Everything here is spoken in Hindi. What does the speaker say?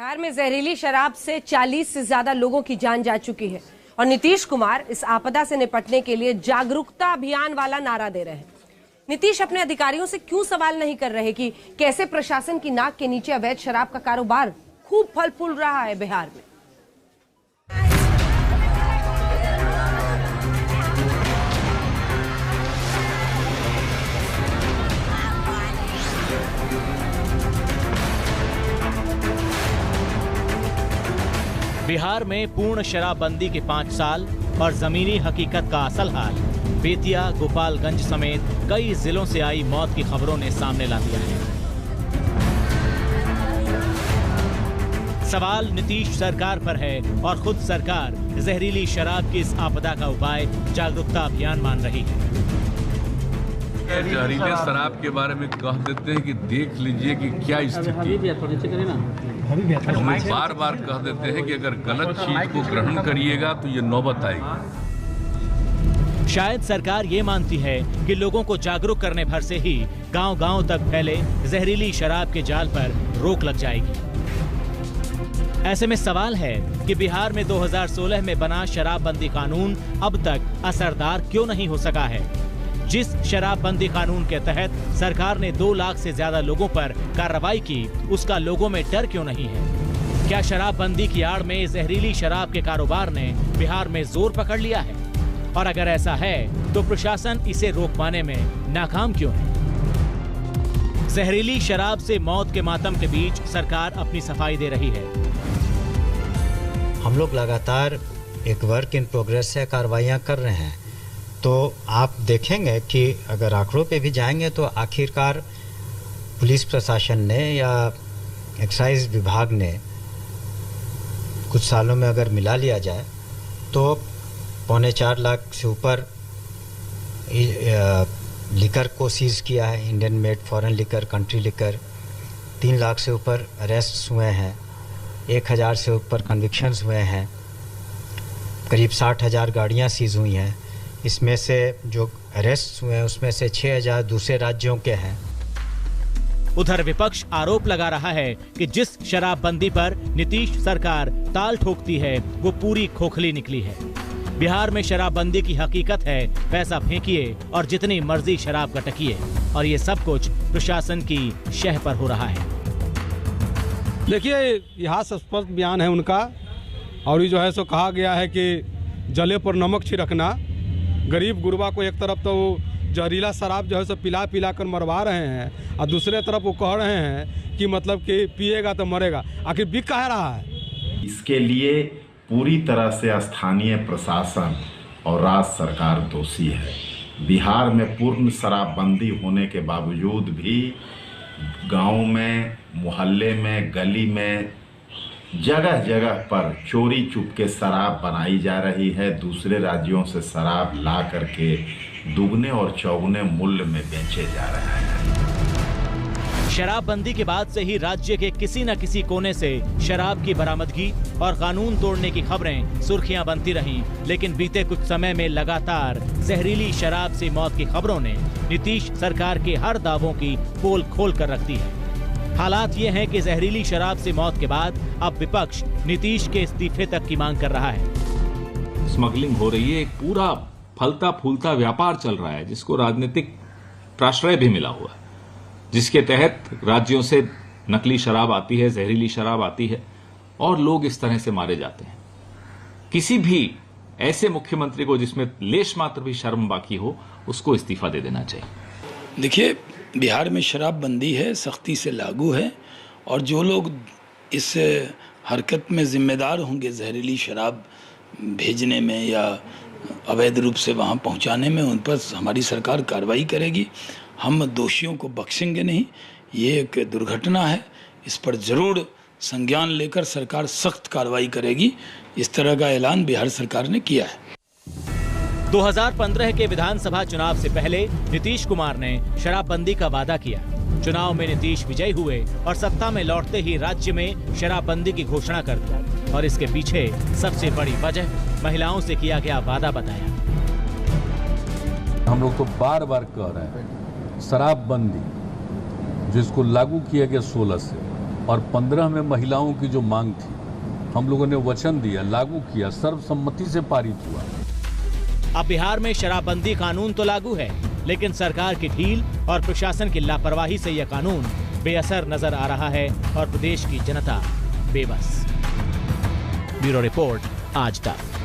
बिहार में जहरीली शराब से 40 से ज्यादा लोगों की जान जा चुकी है और नीतीश कुमार इस आपदा से निपटने के लिए जागरूकता अभियान वाला नारा दे रहे हैं। नीतीश अपने अधिकारियों से क्यों सवाल नहीं कर रहे कि कैसे प्रशासन की नाक के नीचे अवैध शराब का कारोबार खूब फल फूल रहा है बिहार में। बिहार में पूर्ण शराबबंदी के 5 साल और जमीनी हकीकत का असल हाल बेतिया, गोपालगंज समेत कई जिलों से आई मौत की खबरों ने सामने ला दिया है। सवाल नीतीश सरकार पर है और खुद सरकार जहरीली शराब की इस आपदा का उपाय जागरूकता अभियान मान रही है। जहरीले शराब के बारे में कह देते हैं कि देख लीजिए कि क्या स्थिति है। हम बार बार कह देते हैं कि अगर गलत चीज को ग्रहण करिएगा तो ये नौबत आएगी। शायद सरकार ये मानती है कि लोगों को जागरूक करने भर से ही गांव-गांव तक फैले जहरीली शराब के जाल पर रोक लग जाएगी। ऐसे में सवाल है कि बिहार में 2016 में बना शराबबंदी कानून अब तक असरदार क्यों नहीं हो सका है। जिस शराबबंदी कानून के तहत सरकार ने 2 लाख से ज्यादा लोगों पर कार्रवाई की, उसका लोगों में डर क्यों नहीं है? क्या शराबबंदी की आड़ में जहरीली शराब के कारोबार ने बिहार में जोर पकड़ लिया है? और अगर ऐसा है तो प्रशासन इसे रोक पाने में नाकाम क्यों है? जहरीली शराब से मौत के मातम के बीच सरकार अपनी सफाई दे रही है। हम लोग लगातार एक वर्क इन प्रोग्रेस से कार्रवाइयां कर रहे हैं, तो आप देखेंगे कि अगर आंकड़ों पे भी जाएंगे तो आखिरकार पुलिस प्रशासन ने या एक्साइज विभाग ने कुछ सालों में अगर मिला लिया जाए तो 4.25 लाख से ऊपर लिकर को सीज किया है, Indian made foreign liquor, country liquor. 3 lakh से ऊपर अरेस्ट हुए हैं, 1000 से ऊपर कन्विक्शंस हुए हैं, करीब 60,000 गाड़ियां सीज हुई हैं। इसमें से जो अरेस्ट हुए हैं उसमें से 6,000 दूसरे राज्यों के हैं। उधर विपक्ष आरोप लगा रहा है कि जिस शराबबंदी पर नीतीश सरकार ताल ठोकती है वो पूरी खोखली निकली है। बिहार में शराबबंदी की हकीकत है पैसा फेंकिए और जितनी मर्जी शराब गटकिए, और ये सब कुछ प्रशासन की शह पर हो रहा है। देखिए, यहाँ स्पष्ट बयान है उनका, और ये जो है सो कहा गया है कि जले पर नमक छिड़कना। गरीब गुरबा को एक तरफ तो जहरीला शराब जो है सो पिला पिला कर मरवा रहे हैं और दूसरे तरफ वो कह रहे हैं कि मतलब कि पिएगा तो मरेगा। आखिर बिक कह रहा है? इसके लिए पूरी तरह से स्थानीय प्रशासन और राज्य सरकार दोषी है। बिहार में पूर्ण शराबबंदी होने के बावजूद भी गांव में, मोहल्ले में, गली में जगह जगह पर चोरी चुपके शराब बनाई जा रही है। दूसरे राज्यों से शराब ला करके दुगने और चौगुने मूल्य में बेचे जा रहे हैं। शराबबंदी के बाद से ही राज्य के किसी न किसी कोने से शराब की बरामदगी और कानून तोड़ने की खबरें सुर्खियां बनती रहीं, लेकिन बीते कुछ समय में लगातार जहरीली शराब से मौत की खबरों ने नीतीश सरकार के हर दावों की पोल खोल कर रख दी है। हालात ये हैं कि जहरीली शराब से मौत के बाद अब विपक्ष नीतीश के इस्तीफे तक की मांग कर रहा है। स्मगलिंग हो रही है, एक पूरा फलता फूलता व्यापार चल रहा है जिसको राजनीतिक प्राश्रय भी मिला हुआ है, जिसके तहत राज्यों से नकली शराब आती है, जहरीली शराब आती है और लोग इस तरह से मारे जाते हैं। किसी भी ऐसे मुख्यमंत्री को जिसमें लेश मात्र भी शर्म बाकी हो, उसको इस्तीफा दे देना चाहिए। देखिए, बिहार में शराबबंदी है, सख्ती से लागू है, और जो लोग इस हरकत में जिम्मेदार होंगे जहरीली शराब भेजने में या अवैध रूप से वहां पहुंचाने में, उन पर हमारी सरकार कार्रवाई करेगी। हम दोषियों को बख्शेंगे नहीं। ये एक दुर्घटना है, इस पर जरूर संज्ञान लेकर सरकार सख्त कार्रवाई करेगी। इस तरह का ऐलान बिहार सरकार ने किया है। 2015 के विधानसभा चुनाव से पहले नीतीश कुमार ने शराबबंदी का वादा किया। चुनाव में नीतीश विजयी हुए और सत्ता में लौटते ही राज्य में शराबबंदी की घोषणा कर दी, और इसके पीछे सबसे बड़ी वजह महिलाओं से किया गया वादा बताया। हम लोग तो बार बार कह रहे हैं, शराबबंदी जिसको लागू किया गया 16 से, और 15 में महिलाओं की जो मांग थी, हम लोगों ने वचन दिया, लागू किया, सर्वसम्मति से पारित हुआ। अब बिहार में शराबबंदी कानून तो लागू है, लेकिन सरकार की ढील और प्रशासन की लापरवाही से यह कानून बेअसर नजर आ रहा है और प्रदेश की जनता बेबस। ब्यूरो रिपोर्ट, आज तक।